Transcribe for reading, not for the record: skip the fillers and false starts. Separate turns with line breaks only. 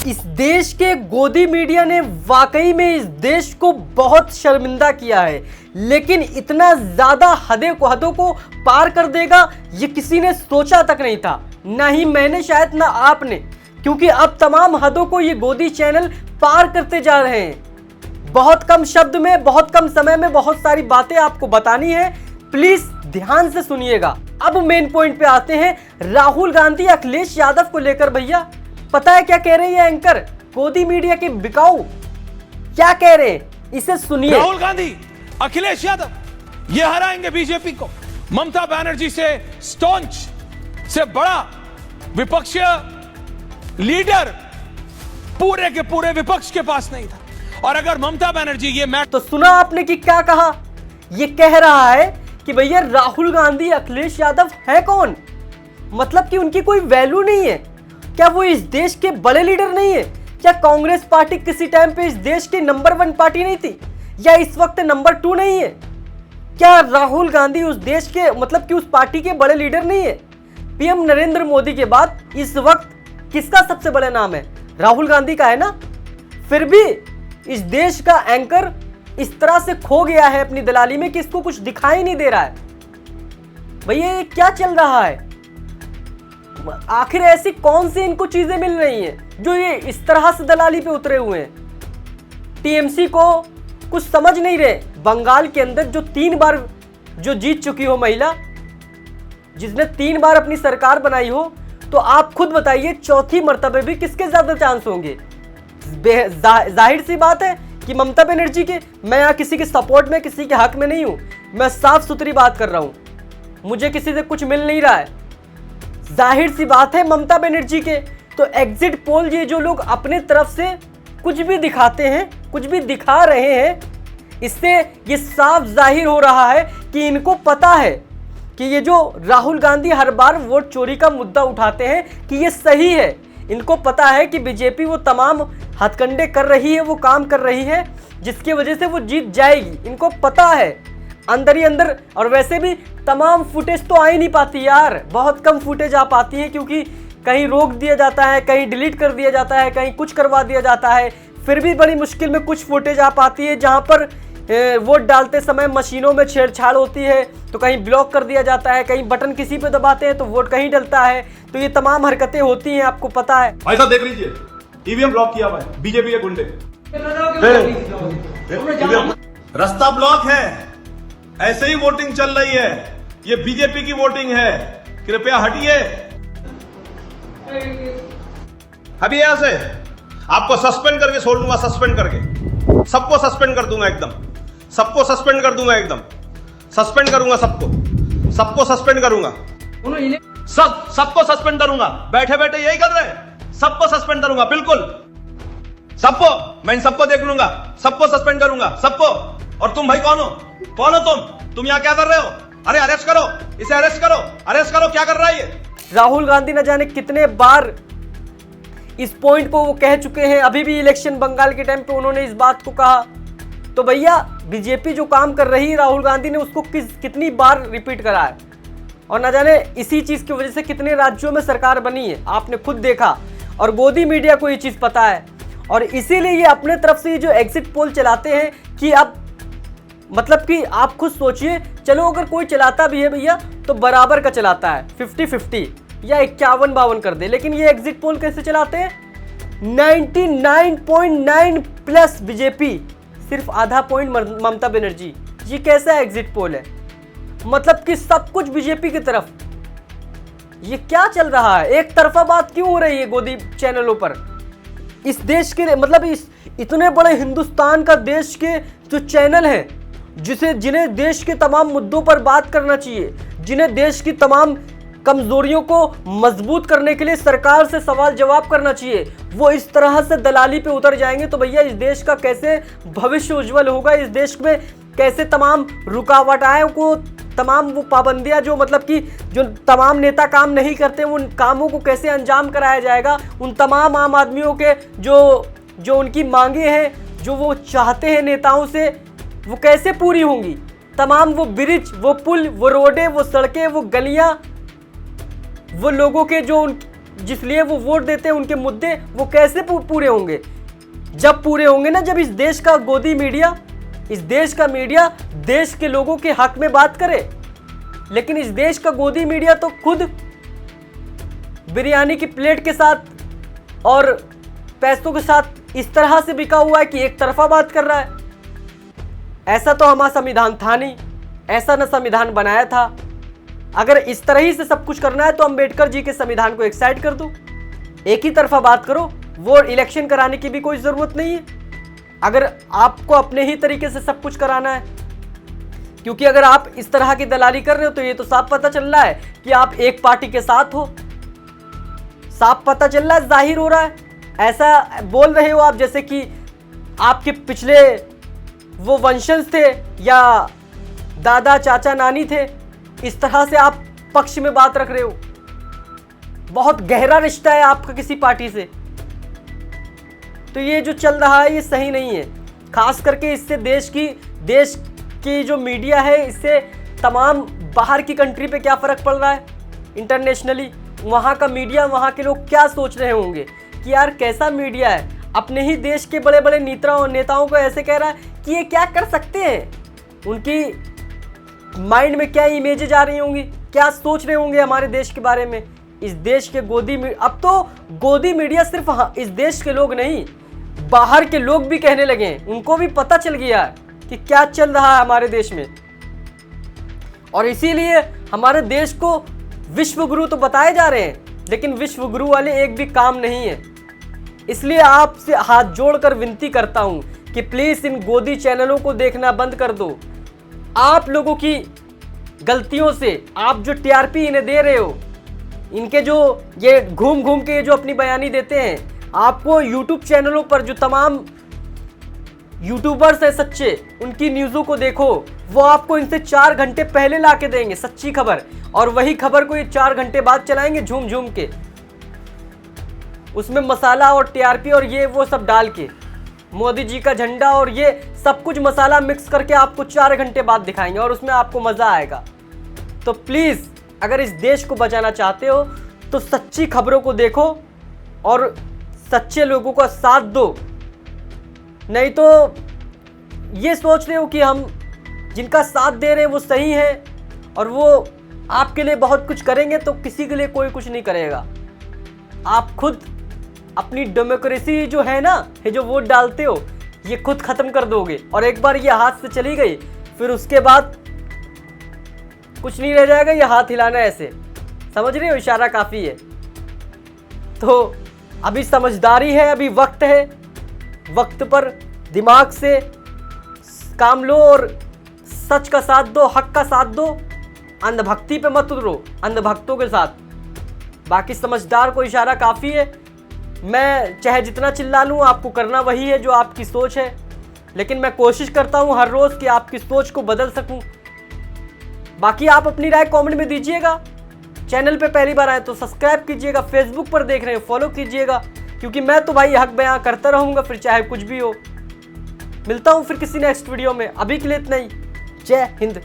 इस देश के गोदी मीडिया ने वाकई में इस देश को बहुत शर्मिंदा किया है, लेकिन इतना ज्यादा हदों को पार कर देगा ये किसी ने सोचा तक नहीं था, ना ही मैंने, शायद ना आपने, क्योंकि अब तमाम हदों को ये गोदी चैनल पार करते जा रहे हैं। बहुत कम शब्द में, बहुत कम समय में बहुत सारी बातें आपको बतानी है, प्लीज ध्यान से सुनिएगा। अब मेन पॉइंट पे आते हैं। राहुल गांधी अखिलेश यादव को लेकर भैया पता है क्या कह रही है एंकर गोदी मीडिया के बिकाऊ, क्या कह रहे हैं, इसे सुनिए।
राहुल गांधी अखिलेश यादव ये हराएंगे बीजेपी को। ममता बनर्जी से स्टॉन्च से बड़ा विपक्षीय लीडर पूरे के पूरे विपक्ष के पास नहीं था। और अगर ममता बनर्जी ये मैच,
तो सुना आपने कि क्या कहा, ये कह रहा है कि भैया राहुल गांधी अखिलेश यादव है कौन, मतलब कि उनकी कोई वैल्यू नहीं है क्या, वो इस देश के बड़े लीडर नहीं है क्या, कांग्रेस पार्टी किसी टाइम पे इस देश की नंबर 1 पार्टी नहीं थी, या इस वक्त नंबर 2 नहीं है क्या, राहुल गांधी उस देश के, मतलब कि उस पार्टी के बड़े लीडर नहीं है। पीएम नरेंद्र मोदी के बाद इस वक्त किसका सबसे बड़ा नाम है, राहुल गांधी का है ना। फिर भी इस देश का एंकर इस तरह से खो गया है अपनी दलाली में कि इसको कुछ दिखाई नहीं दे रहा है। भैया ये क्या चल रहा है, आखिर ऐसी कौन सी इनको चीजें मिल रही हैं जो ये इस तरह से दलाली पे उतरे हुए हैं। टीएमसी को कुछ समझ नहीं रहे। बंगाल के अंदर जो 3 बार जो जीत चुकी हो महिला, जिसने 3 बार अपनी सरकार बनाई हो, तो आप खुद बताइए चौथी मर्तबे भी किसके ज्यादा चांस होंगे। जाहिर सी बात है कि ममता बनर्जी के। मैं यहाँ किसी के सपोर्ट में, किसी के हक में नहीं हूं, मैं साफ सुथरी बात कर रहा हूं। मुझे किसी से कुछ मिल नहीं रहा है, जाहिर सी बात है ममता बनर्जी के। तो एग्जिट पोल, ये जो लोग अपने तरफ से कुछ भी दिखाते हैं, कुछ भी दिखा रहे हैं, इससे ये साफ जाहिर हो रहा है कि इनको पता है कि ये जो राहुल गांधी हर बार वोट चोरी का मुद्दा उठाते हैं कि ये सही है। इनको पता है कि बीजेपी वो तमाम हथकंडे कर रही है, वो काम कर रही है जिसकी वजह से वो जीत जाएगी, इनको पता है अंदर ही अंदर। और वैसे भी तमाम फुटेज तो आ ही नहीं पाती यार, बहुत कम फुटेज आ पाती है, क्योंकि कहीं रोक दिया जाता है, कहीं डिलीट कर दिया जाता है, कहीं कुछ करवा दिया जाता है। फिर भी बड़ी मुश्किल में कुछ फुटेज आ पाती है जहां पर वोट डालते समय मशीनों में छेड़छाड़ होती है, तो कहीं ब्लॉक कर दिया जाता है, कहीं बटन किसी पे दबाते हैं तो वोट कहीं डलता है। तो ये तमाम हरकतें होती हैं, आपको पता है।
भाई साहब देख लीजिए, ईवीएम ब्लॉक किया हुआ है बीजेपी के गुंडे। रास्ता ब्लॉक है, ऐसे ही वोटिंग चल रही है, ये बीजेपी की वोटिंग है, कृपया हटिए। अभी यहां से आपको सस्पेंड करके छोड़ दूंगा, सस्पेंड करके सबको सस्पेंड कर दूंगा, एकदम सबको सस्पेंड कर दूंगा, एकदम सस्पेंड करूंगा, सबको सस्पेंड करूंगा, सबको सस्पेंड करूंगा। बैठे बैठे यही कर रहे हैं, सबको सस्पेंड करूंगा, बिल्कुल सबको, मैं इन सबको देख लूंगा, सबको सस्पेंड करूंगा, सबको। और तुम भाई कौन हो तुम यहाँ क्या कर रहे हो? अरे अरेस्ट करो, इसे अरेस्ट करो, अरेस्ट करो, क्या कर रहा है ये?
राहुल गांधी न जाने कितने बार इस पॉइंट को वो कह चुके हैं, अभी भी इलेक्शन बंगाल के टाइम पे उन्होंने इस बात को कहा। तो भैया बीजेपी जो काम कर रही है, राहुल गांधी ने उसको कितनी बार रिपीट करा है, और न जाने इसी चीज की वजह से कितने राज्यों में सरकार बनी है, आपने खुद देखा। और गोदी मीडिया को ये चीज पता है, और इसीलिए ये अपने तरफ से जो एग्जिट पोल चलाते हैं कि अब, मतलब कि आप खुद सोचिए, चलो अगर कोई चलाता भी है भैया तो बराबर का चलाता है, 50-50 या 51-52 कर दे। लेकिन ये एग्जिट पोल कैसे चलाते हैं, 99.9 प्लस बीजेपी, सिर्फ आधा पॉइंट ममता बनर्जी। ये कैसा एग्जिट पोल है, मतलब कि सब कुछ बीजेपी की तरफ। ये क्या चल रहा है, एक तरफा बात क्यों हो रही है गोदी चैनलों पर? इस देश के, मतलब इस इतने बड़े हिंदुस्तान का देश के जो चैनल है, जिन्हें देश के तमाम मुद्दों पर बात करना चाहिए, जिन्हें देश की तमाम कमजोरियों को मजबूत करने के लिए सरकार से सवाल जवाब करना चाहिए, वो इस तरह से दलाली पे उतर जाएंगे तो भैया इस देश का कैसे भविष्य उज्जवल होगा? इस देश में कैसे तमाम रुकावटें को, तमाम वो पाबंदियां जो, मतलब कि जो तमाम नेता काम नहीं करते, उन कामों को कैसे अंजाम कराया जाएगा? उन तमाम आम आदमियों के जो उनकी मांगे हैं, जो वो चाहते हैं नेताओं से, वो कैसे पूरी होंगी? तमाम वो ब्रिज, वो पुल, वो रोडें, वो सड़कें, वो गलियां, वो लोगों के जो जिस लिए वो वोट देते हैं, उनके मुद्दे वो कैसे पूरे होंगे? जब पूरे होंगे ना, जब इस देश का गोदी मीडिया, इस देश का मीडिया देश के लोगों के हक में बात करे। लेकिन इस देश का गोदी मीडिया तो खुद बिरयानी की प्लेट के साथ और पैसों के साथ इस तरह से बिका हुआ है कि एक तरफा बात कर रहा है। ऐसा तो हमारा संविधान था नहीं, ऐसा न संविधान बनाया था। अगर इस तरह ही से सब कुछ करना है तो अम्बेडकर जी के संविधान को एक साइड कर दो, एक ही तरफा बात करो। वो इलेक्शन कराने की भी कोई ज़रूरत नहीं है अगर आपको अपने ही तरीके से सब कुछ कराना है। क्योंकि अगर आप इस तरह की दलाली कर रहे हो तो ये तो साफ पता चल रहा है कि आप एक पार्टी के साथ हो। साफ पता चल रहा है, जाहिर हो रहा है। ऐसा बोल रहे हो आप जैसे कि आपके पिछले वो वंशज थे या दादा चाचा नानी थे। इस तरह से आप पक्ष में बात रख रहे हो। बहुत गहरा रिश्ता है आपका किसी पार्टी से। तो ये जो चल रहा है ये सही नहीं है। खास करके इससे देश की जो मीडिया है, इससे तमाम बाहर की कंट्री पे क्या फ़र्क पड़ रहा है इंटरनेशनली। वहाँ का मीडिया, वहाँ के लोग क्या सोच रहे होंगे कि यार कैसा मीडिया है, अपने ही देश के बड़े बड़े नेताओं को ऐसे कह रहा है कि ये क्या कर सकते हैं। उनकी माइंड में क्या इमेजेस आ रही होंगी, क्या सोच रहे होंगे हमारे देश के बारे में। इस देश के अब तो गोदी मीडिया सिर्फ इस देश के लोग नहीं, बाहर के लोग भी कहने लगे हैं। उनको भी पता चल गया है कि क्या चल रहा है हमारे देश में। और इसीलिए हमारे देश को विश्व गुरु तो बताए जा रहे हैं, लेकिन विश्व गुरु वाले एक भी काम नहीं है। इसलिए आपसे हाथ जोड़कर विनती करता हूं कि प्लीज़ इन गोदी चैनलों को देखना बंद कर दो। आप लोगों की गलतियों से आप जो टीआरपी इन्हें दे रहे हो, इनके जो ये घूम घूम के जो अपनी बयानी देते हैं, आपको यूट्यूब चैनलों पर जो तमाम यूट्यूबर्स हैं सच्चे, उनकी न्यूज़ों को देखो। वो आपको इनसे 4 घंटे पहले ला के देंगे सच्ची खबर, और वही खबर को ये 4 घंटे बाद चलाएंगे झूम झूम के, उसमें मसाला और टीआरपी और ये वो सब डाल के, मोदी जी का झंडा और ये सब कुछ मसाला मिक्स करके आपको 4 घंटे बाद दिखाएंगे और उसमें आपको मज़ा आएगा। तो प्लीज़ अगर इस देश को बचाना चाहते हो तो सच्ची खबरों को देखो और सच्चे लोगों का साथ दो। नहीं तो ये सोच रहे हो कि हम जिनका साथ दे रहे हैं वो सही है और वो आपके लिए बहुत कुछ करेंगे, तो किसी के लिए कोई कुछ नहीं करेगा। आप खुद अपनी डेमोक्रेसी जो है ना, ये जो वोट डालते हो, ये खुद ख़त्म कर दोगे। और एक बार ये हाथ से चली गई फिर उसके बाद कुछ नहीं रह जाएगा। ये हाथ हिलाना ऐसे, समझ रहे हो, इशारा काफ़ी है। तो अभी समझदारी है, अभी वक्त है, वक्त पर दिमाग से काम लो और सच का साथ दो, हक का साथ दो। अंधभक्ति पे मत उतरो, अंधभक्तों के साथ। बाकी समझदार को इशारा काफ़ी है। मैं चाहे जितना चिल्ला लूँ, आपको करना वही है जो आपकी सोच है, लेकिन मैं कोशिश करता हूँ हर रोज़ कि आपकी सोच को बदल सकूँ। बाकी आप अपनी राय कमेंट में दीजिएगा। चैनल पे पहली बार आए तो सब्सक्राइब कीजिएगा, फेसबुक पर देख रहे हैं फॉलो कीजिएगा, क्योंकि मैं तो भाई हक बयां करता रहूँगा, फिर चाहे कुछ भी हो। मिलता हूँ फिर किसी नेक्स्ट वीडियो में। अभी के लिए इतना ही। जय हिंद।